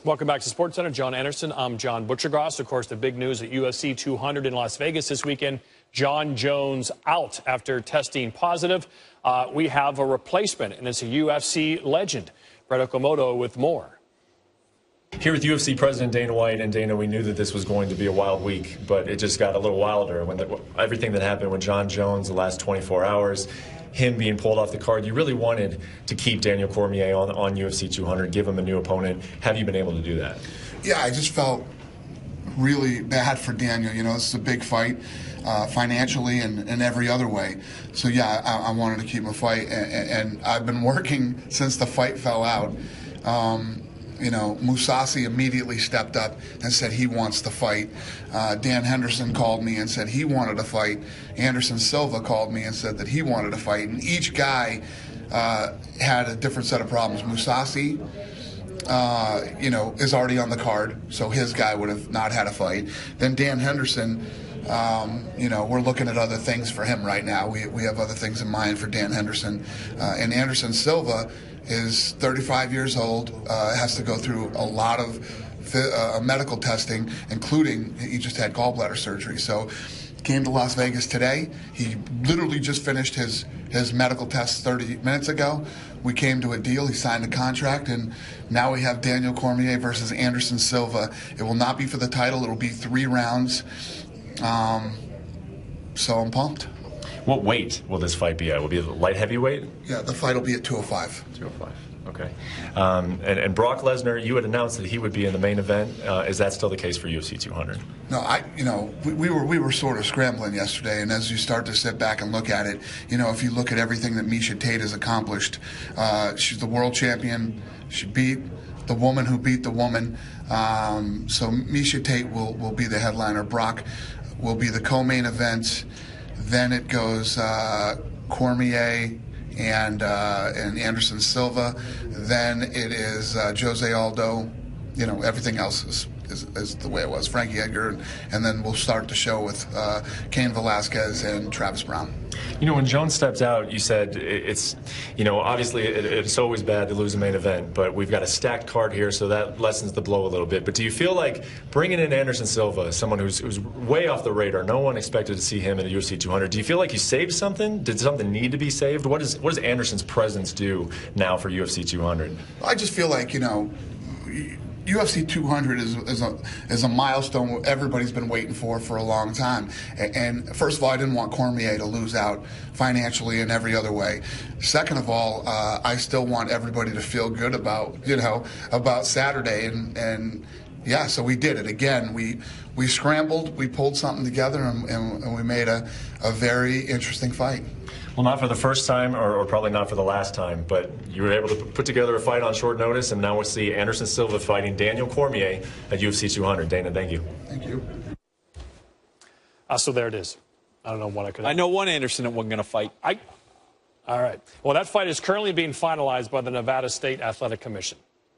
Welcome back to SportsCenter. John Anderson. I'm John Butchergross. Of course, the big news at UFC 200 in Las Vegas this weekend, John Jones out after testing positive. We have a replacement, and it's a UFC legend. Brett Okamoto with more. Here with UFC President Dana White, and Dana, we knew that this was going to be a wild week, but it just got a little wilder when everything that happened with John Jones the last 24 hours, him being pulled off the card. You really wanted to keep Daniel Cormier on UFC 200, give him a new opponent. Have you been able to do that? Yeah, I just felt really bad for Daniel. You know, this is a big fight financially and every other way. So, yeah, I wanted to keep him a fight, and I've been working since the fight fell out. You know, Mousasi immediately stepped up and said he wants to fight. Dan Henderson called me and said he wanted to fight. Anderson Silva called me and said that he wanted to fight. And each guy had a different set of problems. Mousasi, you know, is already on the card, so his guy would have not had a fight. Then Dan Henderson, you know, we're looking at other things for him right now. We have other things in mind for Dan Henderson. And Anderson Silva is 35 years old, has to go through a lot of medical testing, including he just had gallbladder surgery. So came to Las Vegas today. He literally just finished his medical tests 30 minutes ago. We came to a deal. He signed a contract, and now we have Daniel Cormier versus Anderson Silva. It will not be for the title. It will be 3 rounds. So I'm pumped. What weight will this fight be at? Will it be light heavyweight? Yeah, the fight will be at 205. 205. Okay. And Brock Lesnar, you had announced that he would be in the main event. Is that still the case for UFC 200? No, you know, we were sort of scrambling yesterday, and as you start to sit back and look at it, you know, if you look at everything that Miesha Tate has accomplished, she's the world champion. She beat the woman who beat the woman. So Miesha Tate will be the headliner. Brock will be the co-main event. Then it goes Cormier and Anderson Silva. Then it is Jose Aldo. You know, everything else is the way it was. Frankie Edgar, and then we'll start the show with Cain Velasquez and Travis Brown. You know, when Jones steps out, you said it's, you know, obviously it's always bad to lose a main event, but we've got a stacked card here, so that lessens the blow a little bit. But do you feel like bringing in Anderson Silva, someone who's way off the radar, no one expected to see him in the UFC 200, do you feel like you saved something? Did something need to be saved? What does Anderson's presence do now for UFC 200? I just feel like, you know, UFC 200 is a milestone everybody's been waiting for a long time. And first of all, I didn't want Cormier to lose out financially in every other way. Second of all, I still want everybody to feel good about, you know, about Saturday. And yeah, so we did it. Again, we scrambled, we pulled something together, and we made a very interesting fight. Well, not for the first time, or probably not for the last time, but you were able to put together a fight on short notice, and now we'll see Anderson Silva fighting Daniel Cormier at UFC 200. Dana, thank you. Thank you. So there it is. I don't know what I could. I know one Anderson that wasn't going to fight. All right. Well, that fight is currently being finalized by the Nevada State Athletic Commission.